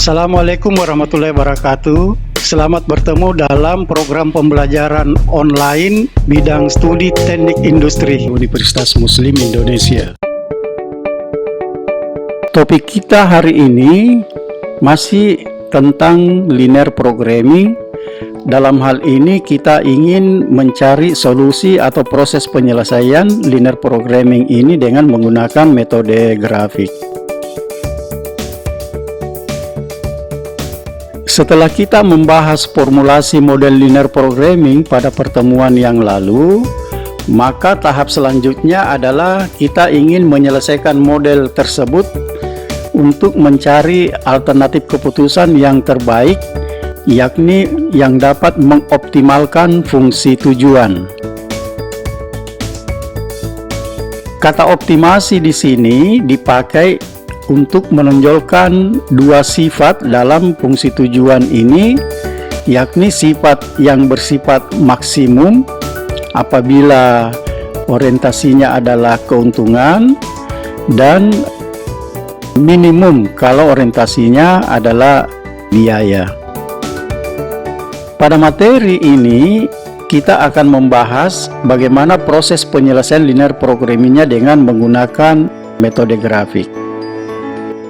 Assalamualaikum warahmatullahi wabarakatuh. Selamat bertemu dalam program pembelajaran online bidang studi teknik industri Universitas Muslim Indonesia. Topik kita hari ini masih tentang linear programming. Dalam hal ini kita ingin mencari solusi atau proses penyelesaian linear programming ini dengan menggunakan metode grafik. Setelah kita membahas formulasi model linear programming pada pertemuan yang lalu, maka tahap selanjutnya adalah kita ingin menyelesaikan model tersebut untuk mencari alternatif keputusan yang terbaik, yakni yang dapat mengoptimalkan fungsi tujuan. Kata optimasi di sini dipakai untuk menonjolkan dua sifat dalam fungsi tujuan ini, yakni sifat yang bersifat maksimum apabila orientasinya adalah keuntungan dan minimum kalau orientasinya adalah biaya. Pada materi ini kita akan membahas bagaimana proses penyelesaian linear programmingnya dengan menggunakan metode grafik.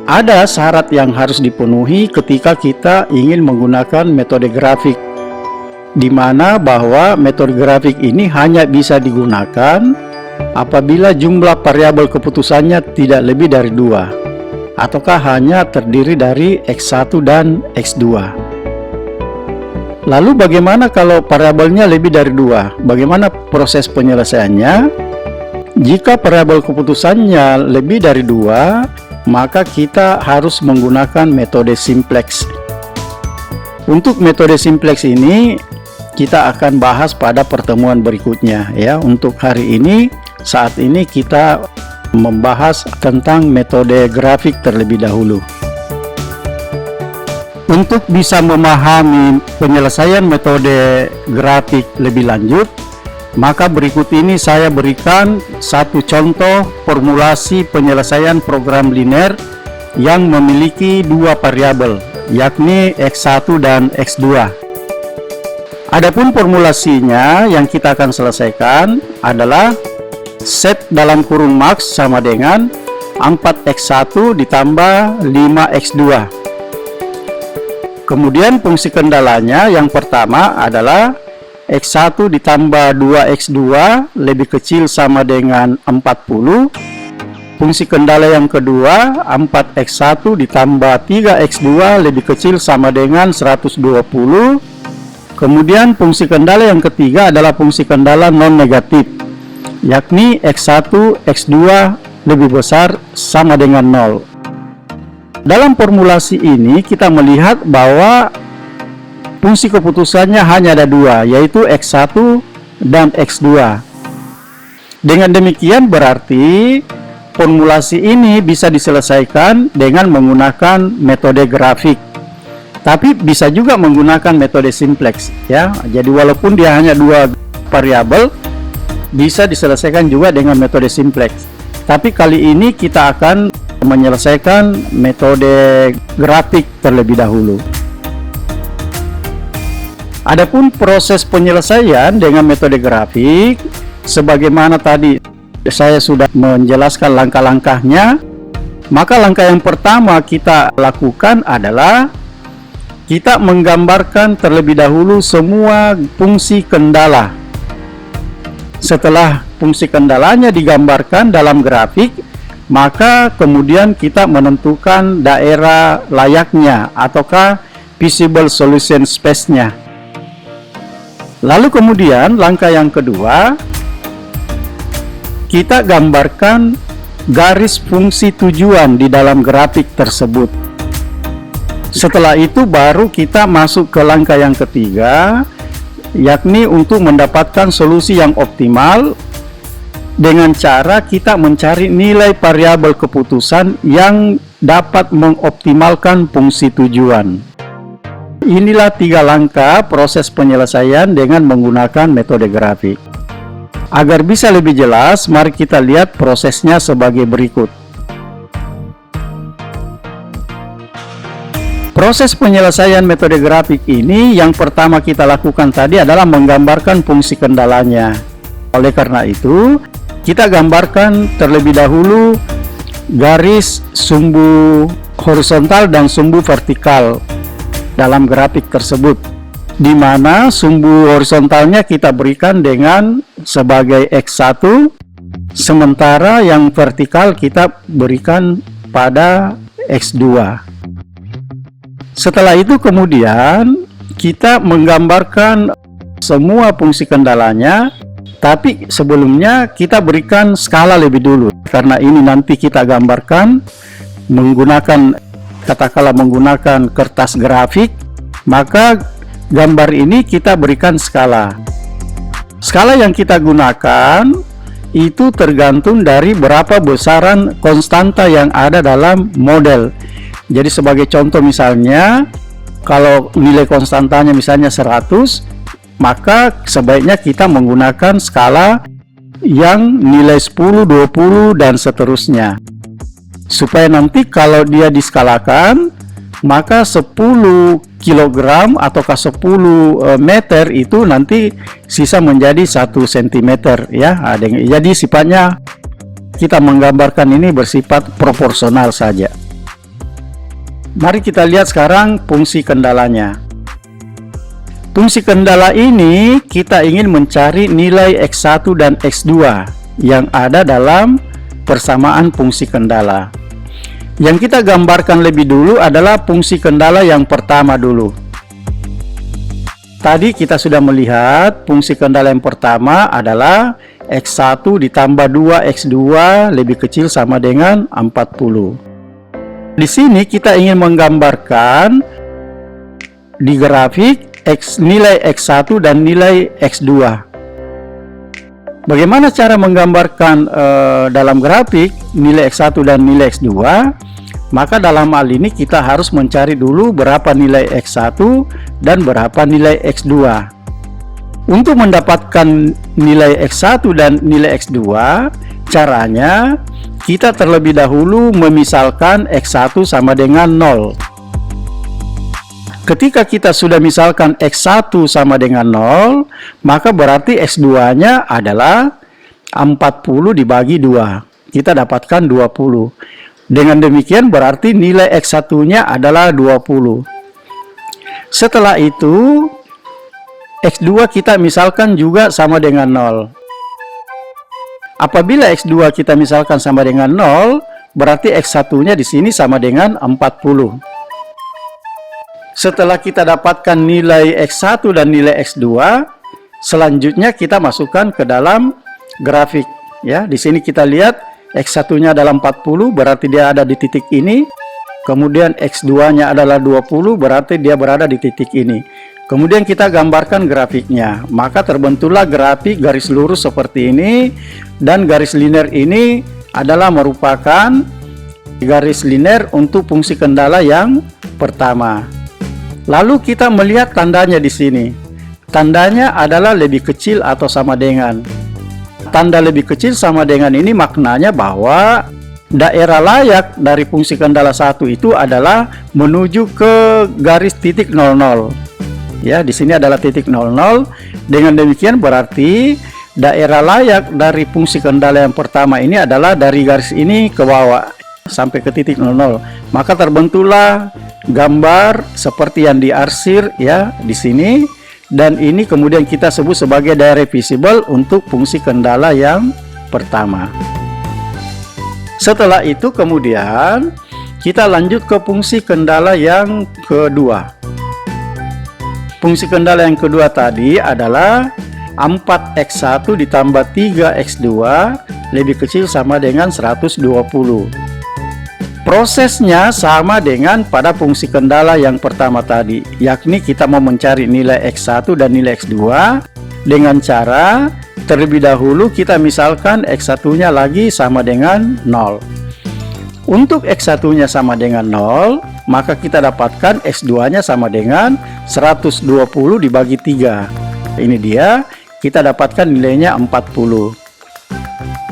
Ada syarat yang harus dipenuhi ketika kita ingin menggunakan metode grafik, di mana bahwa metode grafik ini hanya bisa digunakan apabila jumlah variabel keputusannya tidak lebih dari 2, ataukah hanya terdiri dari X1 dan X2. Lalu bagaimana kalau variabelnya lebih dari 2? Bagaimana proses penyelesaiannya? Jika variabel keputusannya lebih dari 2, maka kita harus menggunakan metode simplex. Untuk metode simplex ini kita akan bahas pada pertemuan berikutnya ya. Untuk hari ini, saat ini kita membahas tentang metode grafik terlebih dahulu. Untuk bisa memahami penyelesaian metode grafik lebih lanjut, maka berikut ini saya berikan satu contoh formulasi penyelesaian program linear yang memiliki dua variabel, yakni X1 dan X2. Adapun formulasinya yang kita akan selesaikan adalah set dalam kurung max sama dengan 4X1 ditambah 5X2. Kemudian fungsi kendalanya yang pertama adalah X1 ditambah 2X2 lebih kecil sama dengan 40. Fungsi kendala yang kedua 4X1 ditambah 3X2 lebih kecil sama dengan 120. Kemudian fungsi kendala yang ketiga adalah fungsi kendala non negatif, yakni X1 X2 lebih besar sama dengan 0. Dalam formulasi ini kita melihat bahwa fungsi keputusannya hanya ada dua, yaitu X1 dan X2. Dengan demikian berarti formulasi ini bisa diselesaikan dengan menggunakan metode grafik. Tapi bisa juga menggunakan metode simplex ya. Jadi walaupun dia hanya dua variabel, bisa diselesaikan juga dengan metode simplex. Tapi kali ini kita akan menyelesaikan metode grafik terlebih dahulu. Adapun proses penyelesaian dengan metode grafik, sebagaimana tadi saya sudah menjelaskan langkah-langkahnya, maka langkah yang pertama kita lakukan adalah kita menggambarkan terlebih dahulu semua fungsi kendala. Setelah fungsi kendalanya digambarkan dalam grafik, maka kemudian kita menentukan daerah layaknya ataukah feasible solution space-nya. Lalu kemudian langkah yang kedua, kita gambarkan garis fungsi tujuan di dalam grafik tersebut. Setelah itu baru kita masuk ke langkah yang ketiga, yakni untuk mendapatkan solusi yang optimal dengan cara kita mencari nilai variabel keputusan yang dapat mengoptimalkan fungsi tujuan. Inilah 3 langkah proses penyelesaian dengan menggunakan metode grafik. Agar bisa lebih jelas, mari kita lihat prosesnya sebagai berikut. Proses penyelesaian metode grafik ini yang pertama kita lakukan tadi adalah menggambarkan fungsi kendalanya. Oleh karena itu, kita gambarkan terlebih dahulu garis sumbu horizontal dan sumbu vertikal dalam grafik tersebut, di mana sumbu horizontalnya kita berikan dengan sebagai X1, sementara yang vertikal kita berikan pada X2. Setelah itu kemudian kita menggambarkan semua fungsi kendalanya, tapi sebelumnya kita berikan skala lebih dulu, karena ini nanti kita gambarkan menggunakan, katakanlah menggunakan kertas grafik, maka gambar ini kita berikan skala. Skala yang kita gunakan itu tergantung dari berapa besaran konstanta yang ada dalam model. Jadi sebagai contoh misalnya, kalau nilai konstantanya misalnya 100, maka sebaiknya kita menggunakan skala yang nilai 10, 20, dan seterusnya. Supaya nanti kalau dia diskalakan, maka 10 kg ataukah 10 meter itu nanti sisa menjadi 1 cm ya. Jadi sifatnya kita menggambarkan ini bersifat proporsional saja. Mari kita lihat sekarang fungsi kendalanya. Fungsi kendala ini kita ingin mencari nilai X1 dan X2 yang ada dalam persamaan fungsi kendala. Yang kita gambarkan lebih dulu adalah fungsi kendala yang pertama dulu. Tadi kita sudah melihat fungsi kendala yang pertama adalah X1 ditambah 2X2 lebih kecil sama dengan 40. Di sini kita ingin menggambarkan di grafik nilai X1 dan nilai X2. Bagaimana cara menggambarkan dalam grafik nilai X1 dan nilai X2? Maka dalam hal ini kita harus mencari dulu berapa nilai X1 dan berapa nilai X2. Untuk mendapatkan nilai X1 dan nilai X2, caranya kita terlebih dahulu memisalkan X1 sama dengan 0. Ketika kita sudah misalkan X1 sama dengan 0, maka berarti X2 nya adalah 40 dibagi 2. Kita dapatkan 20. Dengan demikian berarti nilai X1 nya adalah 20. Setelah itu X2 kita misalkan juga sama dengan 0. Apabila X2 kita misalkan sama dengan 0, berarti X1 nya di sini sama dengan 40. Setelah kita dapatkan nilai X1 dan nilai X2, selanjutnya kita masukkan ke dalam grafik. Ya, di sini kita lihat X1-nya adalah 40, berarti dia ada di titik ini. Kemudian X2-nya adalah 20, berarti dia berada di titik ini. Kemudian kita gambarkan grafiknya. Maka terbentuklah grafik garis lurus seperti ini, dan garis linear ini adalah merupakan garis linear untuk fungsi kendala yang pertama. Lalu kita melihat tandanya di sini. Tandanya adalah lebih kecil atau sama dengan. Tanda lebih kecil sama dengan ini maknanya bahwa daerah layak dari fungsi kendala 1 itu adalah menuju ke garis titik 00. Ya, di sini adalah titik 00. Dengan demikian berarti daerah layak dari fungsi kendala yang pertama ini adalah dari garis ini ke bawah sampai ke titik 00. Maka terbentuklah gambar seperti yang diarsir ya di sini, dan ini kemudian kita sebut sebagai daerah visible untuk fungsi kendala yang pertama. Setelah itu kemudian kita lanjut ke fungsi kendala yang kedua. Fungsi kendala yang kedua tadi adalah 4x1 ditambah 3x2 lebih kecil sama dengan 120. Prosesnya sama dengan pada fungsi kendala yang pertama tadi, yakni kita mau mencari nilai X1 dan nilai X2 dengan cara terlebih dahulu kita misalkan X1-nya lagi sama dengan 0. Untuk X1-nya sama dengan 0, maka kita dapatkan X2-nya sama dengan 120 dibagi 3. Ini dia, kita dapatkan nilainya 40.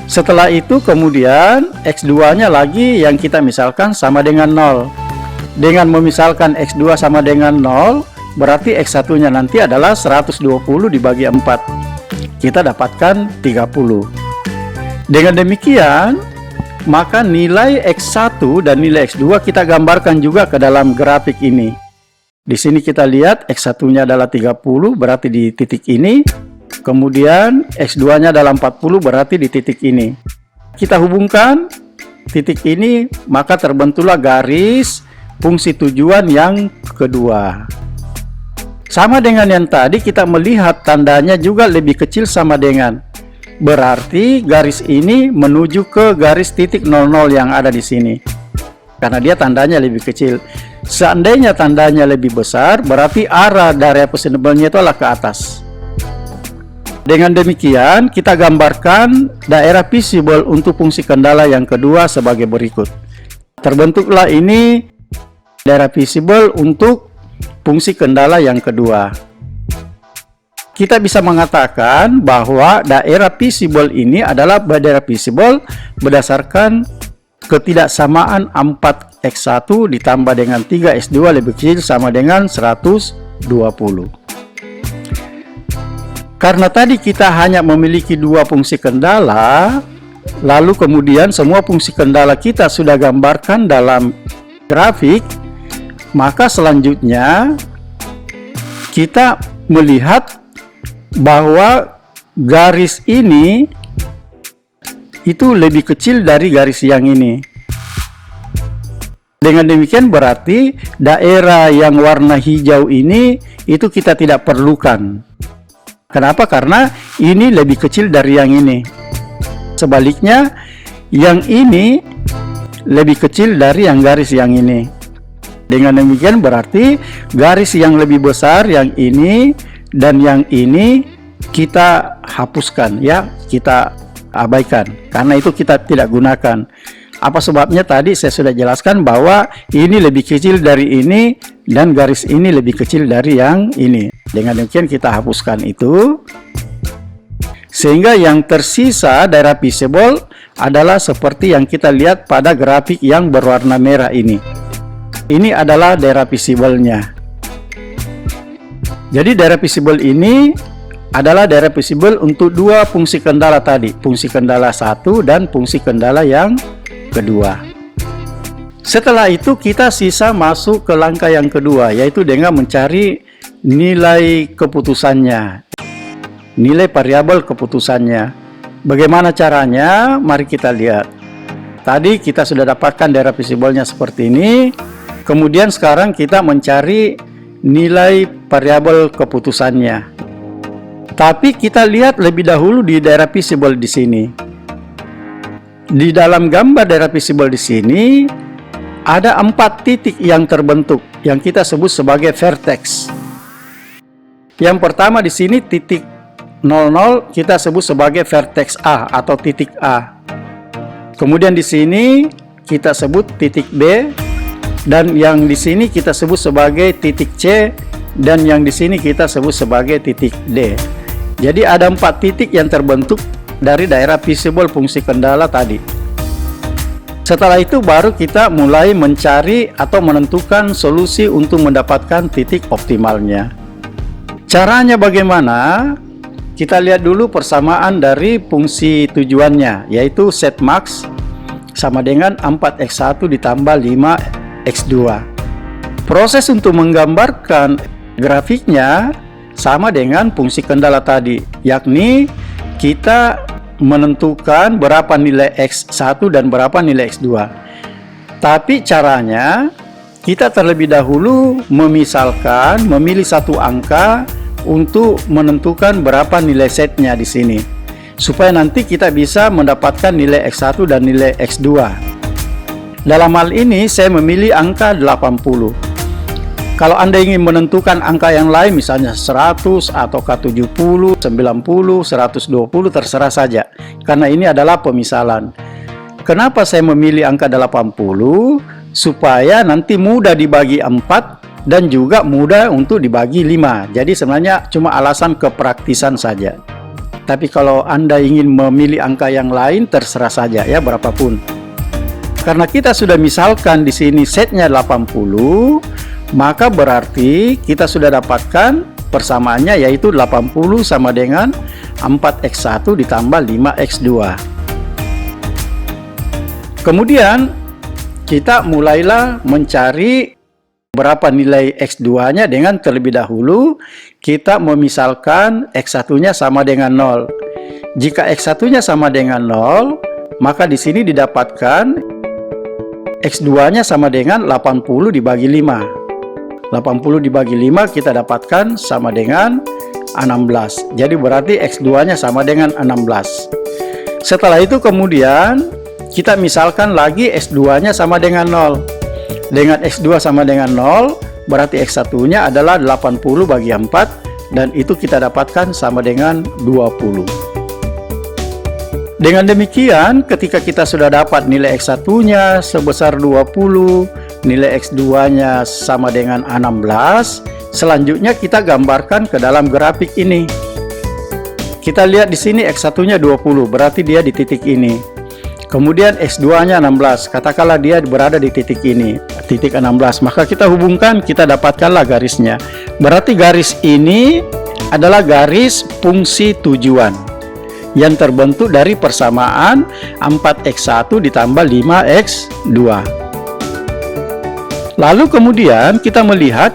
Setelah itu kemudian X2 nya lagi yang kita misalkan sama dengan 0. dengan memisalkan X2 sama dengan 0, berarti X1 nya nanti adalah 120 dibagi 4. Kita dapatkan 30. Dengan demikian, maka nilai X1 dan nilai X2 kita gambarkan juga ke dalam grafik ini. Di sini kita lihat X1 nya adalah 30, berarti di titik ini. Kemudian X2 nya adalah 40, berarti di titik ini. Kita hubungkan titik ini, maka terbentuklah garis fungsi tujuan yang kedua. Sama dengan yang tadi, kita melihat tandanya juga lebih kecil sama dengan. Berarti garis ini menuju ke garis titik 00 yang ada di sini. Karena dia tandanya lebih kecil. Seandainya tandanya lebih besar, berarti arah dari positionable-nya itu adalah ke atas. Dengan demikian, kita gambarkan daerah visible untuk fungsi kendala yang kedua sebagai berikut. Terbentuklah ini daerah visible untuk fungsi kendala yang kedua. Kita bisa mengatakan bahwa daerah visible ini adalah daerah visible berdasarkan ketidaksamaan 4x1 ditambah dengan 3x2 lebih kecil sama dengan 120. Karena tadi kita hanya memiliki dua fungsi kendala, lalu kemudian semua fungsi kendala kita sudah gambarkan dalam grafik, maka selanjutnya kita melihat bahwa garis ini itu lebih kecil dari garis yang ini. Dengan demikian berarti daerah yang warna hijau ini itu kita tidak perlukan. Kenapa? Karena ini lebih kecil dari yang ini. Sebaliknya, yang ini lebih kecil dari yang garis yang ini. Dengan demikian berarti garis yang lebih besar yang ini dan yang ini kita hapuskan, ya, kita abaikan, karena itu kita tidak gunakan. Apa sebabnya? Tadi saya sudah jelaskan bahwa ini lebih kecil dari ini dan garis ini lebih kecil dari yang ini. Dengan demikian kita hapuskan itu, sehingga yang tersisa daerah visible adalah seperti yang kita lihat pada grafik yang berwarna merah ini. Ini adalah daerah visible-nya. Jadi daerah visible ini adalah daerah visible untuk dua fungsi kendala tadi, fungsi kendala 1 dan fungsi kendala yang kedua. Setelah itu kita sisa masuk ke langkah yang kedua, yaitu dengan mencari nilai keputusannya, nilai variabel keputusannya. Bagaimana caranya? Mari kita lihat. Tadi kita sudah dapatkan daerah visible-nya seperti ini. Kemudian sekarang kita mencari nilai variabel keputusannya. Tapi kita lihat lebih dahulu di daerah visible di sini. Di dalam gambar daerah visible di sini ada 4 titik yang terbentuk yang kita sebut sebagai vertex. Yang pertama di sini titik 00 kita sebut sebagai vertex A atau titik A. Kemudian di sini kita sebut titik B. Dan yang di sini kita sebut sebagai titik C, dan yang di sini kita sebut sebagai titik D. Jadi ada 4 titik yang terbentuk dari daerah visible fungsi kendala tadi. Setelah itu baru kita mulai mencari atau menentukan solusi untuk mendapatkan titik optimalnya. Caranya bagaimana? Kita lihat dulu persamaan dari fungsi tujuannya, yaitu set max sama dengan 4x1 ditambah 5x2. Proses untuk menggambarkan grafiknya sama dengan fungsi kendala tadi, yakni kita menentukan berapa nilai x1 dan berapa nilai x2. Tapi caranya kita terlebih dahulu memisalkan, memilih satu angka untuk menentukan berapa nilai setnya di sini, supaya nanti kita bisa mendapatkan nilai x1 dan nilai x2. Dalam hal ini saya memilih angka 80. Kalau Anda ingin menentukan angka yang lain, misalnya 100 ataukah 70, 90, 120, terserah saja, karena ini adalah pemisalan. Kenapa saya memilih angka 80? Supaya nanti mudah dibagi 4 dan juga mudah untuk dibagi 5. Jadi sebenarnya cuma alasan kepraktisan saja. Tapi kalau Anda ingin memilih angka yang lain, terserah saja ya, berapapun. karena kita sudah misalkan di sini setnya 80, maka berarti kita sudah dapatkan persamaannya, yaitu 80 sama dengan 4x1 ditambah 5x2. Kemudian kita mulailah mencari berapa nilai x2-nya dengan terlebih dahulu kita memisalkan x1-nya sama dengan 0. Jika x1-nya sama dengan 0, maka di sini didapatkan x2-nya sama dengan 80 dibagi 5. 80 dibagi 5 kita dapatkan sama dengan 16. Jadi berarti x2-nya sama dengan 16. Setelah itu kemudian kita misalkan lagi x2-nya sama dengan 0. Dengan x2 sama dengan 0, berarti x1-nya adalah 80 bagi 4, dan itu kita dapatkan sama dengan 20. Dengan demikian, ketika kita sudah dapat nilai x1-nya sebesar 20, nilai x2-nya sama dengan 16, selanjutnya kita gambarkan ke dalam grafik ini. Kita lihat di sini x1-nya 20, berarti dia di titik ini. Kemudian x2-nya 16, katakanlah dia berada di titik ini, titik 16. Maka kita hubungkan, kita dapatkanlah garisnya. Berarti garis ini adalah garis fungsi tujuan yang terbentuk dari persamaan 4x1 ditambah 5x2. Lalu kemudian kita melihat,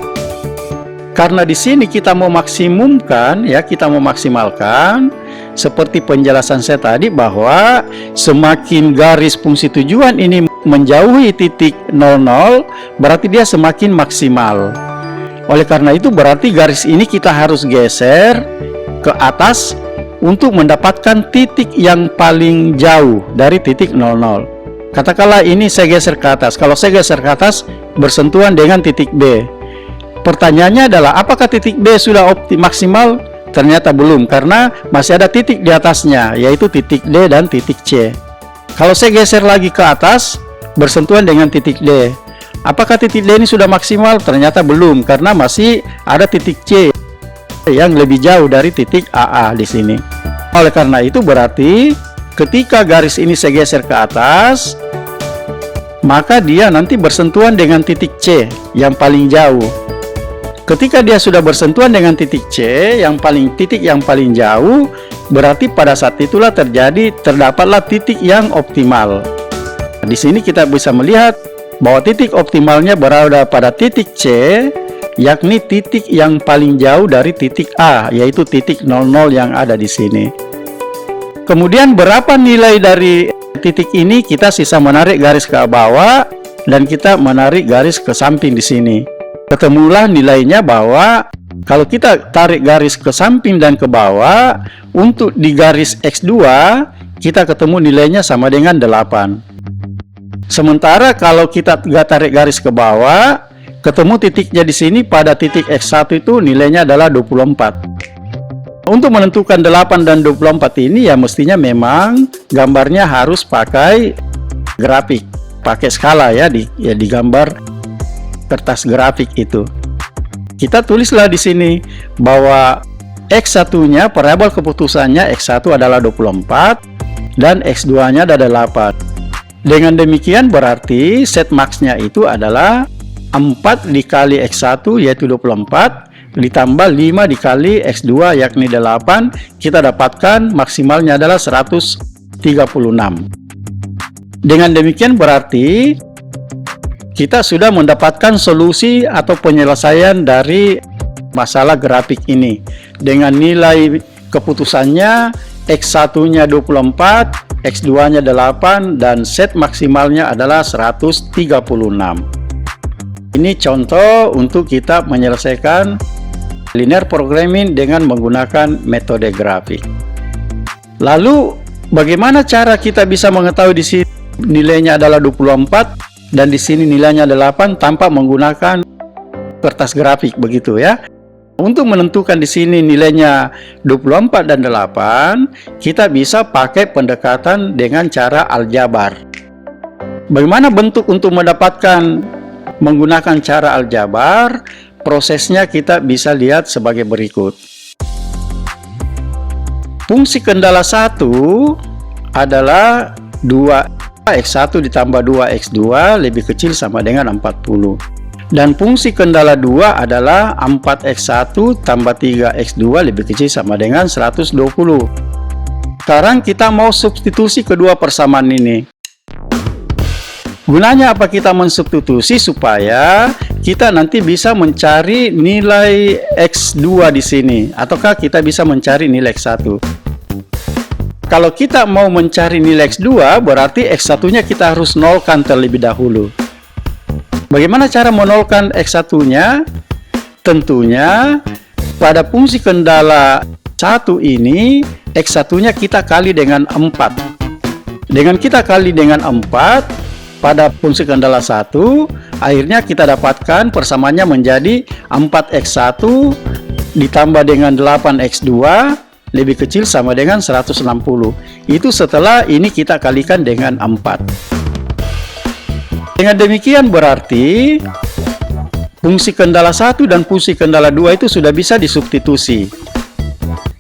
karena di sini kita mau maksimumkan, ya, kita mau maksimalkan, seperti penjelasan saya tadi bahwa semakin garis fungsi tujuan ini menjauhi titik 00, berarti dia semakin maksimal. Oleh karena itu berarti garis ini kita harus geser ke atas untuk mendapatkan titik yang paling jauh dari titik 00. Katakanlah ini saya geser ke atas. Kalau saya geser ke atas bersentuhan dengan titik B. Pertanyaannya adalah apakah titik B sudah maksimal? Ternyata belum, karena masih ada titik di atasnya, yaitu titik D dan titik C. Kalau saya geser lagi ke atas bersentuhan dengan titik D, apakah titik D ini sudah maksimal? Ternyata belum, karena masih ada titik C yang lebih jauh dari titik AA di sini. Oleh karena itu berarti ketika garis ini saya geser ke atas, maka dia nanti bersentuhan dengan titik C yang paling jauh. Ketika dia sudah bersentuhan dengan titik C titik yang paling jauh, berarti pada saat itulah terdapatlah titik yang optimal. Di sini kita bisa melihat bahwa titik optimalnya berada pada titik C, yakni titik yang paling jauh dari titik A, yaitu titik 00 yang ada di sini. Kemudian berapa nilai dari titik ini, kita sisa menarik garis ke bawah dan kita menarik garis ke samping di sini. Ketemulah nilainya bahwa kalau kita tarik garis ke samping dan ke bawah, untuk di garis X2 kita ketemu nilainya sama dengan 8. Sementara kalau kita nggak tarik garis ke bawah, ketemu titiknya di sini pada titik X1 itu nilainya adalah 24. Untuk menentukan 8 dan 24 ini ya mestinya memang gambarnya harus pakai grafik, pakai skala ya, digambar kertas grafik itu. Kita tulislah di sini bahwa X1-nya, variabel keputusannya X1 adalah 24 dan X2-nya adalah 8. Dengan demikian berarti set max-nya itu adalah 4 dikali X1 yaitu 24 ditambah 5 dikali X2 yakni 8, kita dapatkan maksimalnya adalah 136. Dengan demikian berarti kita sudah mendapatkan solusi atau penyelesaian dari masalah grafik ini dengan nilai keputusannya X1-nya 24, X2-nya 8 dan set maksimalnya adalah 136. Ini contoh untuk kita menyelesaikan linear programming dengan menggunakan metode grafik. Lalu bagaimana cara kita bisa mengetahui di sini nilainya adalah 24 dan di sini nilainya 8 tanpa menggunakan kertas grafik begitu ya? Untuk menentukan di sini nilainya 24 dan 8, kita bisa pakai pendekatan dengan cara aljabar. Bagaimana bentuk untuk mendapatkan menggunakan cara aljabar? Prosesnya kita bisa lihat sebagai berikut. Fungsi kendala 1 adalah 2 X1 ditambah 2X2 lebih kecil sama dengan 40. Dan fungsi kendala 2 adalah 4X1 tambah 3X2 lebih kecil sama dengan 120. Sekarang kita mau substitusi kedua persamaan ini. Gunanya apa kita mensubstitusi? Supaya kita nanti bisa mencari nilai X2 di sini, ataukah kita bisa mencari nilai X1. Kalau kita mau mencari nilai X2, berarti X1-nya kita harus nolkan terlebih dahulu. Bagaimana cara menolkan X1-nya? Tentunya pada fungsi kendala 1 ini, X1-nya kita kali dengan 4. Dengan kita kali dengan 4, pada fungsi kendala 1, akhirnya kita dapatkan persamaannya menjadi 4X1 ditambah dengan 8X2 lebih kecil sama dengan 160. Itu setelah ini kita kalikan dengan 4. Dengan demikian berarti fungsi kendala 1 dan fungsi kendala 2 itu sudah bisa disubstitusi.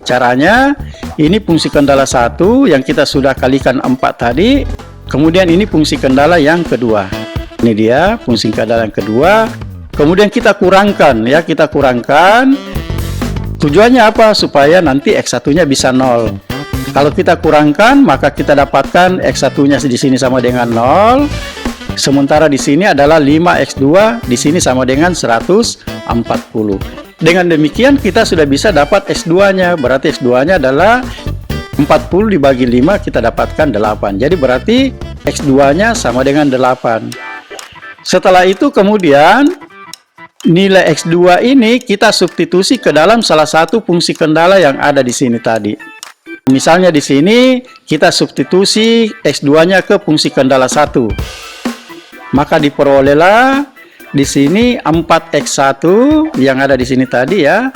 Caranya, ini fungsi kendala 1 yang kita sudah kalikan 4 tadi, kemudian ini fungsi kendala yang kedua. Ini dia fungsi kendala yang kedua. Kemudian kita kurangkan, ya, kita kurangkan. Tujuannya apa? Supaya nanti X1-nya bisa 0. Kalau kita kurangkan, maka kita dapatkan X1-nya di sini sama dengan 0. Sementara di sini adalah 5X2, di sini sama dengan 140. Dengan demikian kita sudah bisa dapat X2-nya. Berarti X2-nya adalah 40 dibagi 5, kita dapatkan 8. Jadi berarti X2-nya sama dengan 8. Setelah itu kemudian nilai X2 ini kita substitusi ke dalam salah satu fungsi kendala yang ada di sini tadi. Misalnya di sini kita substitusi X2-nya ke fungsi kendala 1. Maka diperolehlah di sini 4X1 yang ada di sini tadi, ya,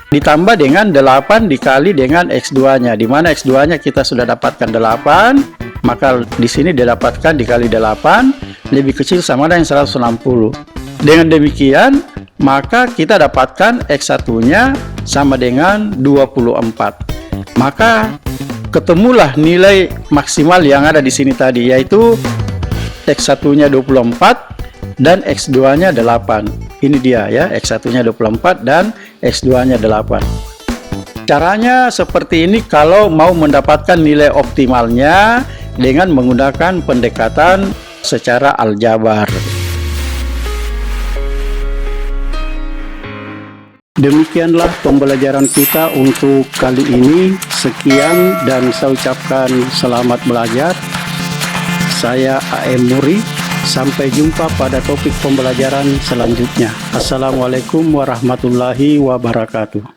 ditambah dengan 8 dikali dengan X2-nya, di mana X2-nya kita sudah dapatkan 8, maka di sini didapatkan dikali 8 lebih kecil sama dengan 160. Dengan demikian, maka kita dapatkan X1-nya sama dengan 24. Maka ketemulah nilai maksimal yang ada di sini tadi, yaitu X1-nya 24 dan X2-nya 8. Ini dia, ya, X1-nya 24 dan X2-nya 8. Caranya seperti ini kalau mau mendapatkan nilai optimalnya dengan menggunakan pendekatan secara aljabar. Demikianlah pembelajaran kita untuk kali ini. Sekian dan saya ucapkan selamat belajar. Saya AM Muri. Sampai jumpa pada topik pembelajaran selanjutnya. Assalamualaikum warahmatullahi wabarakatuh.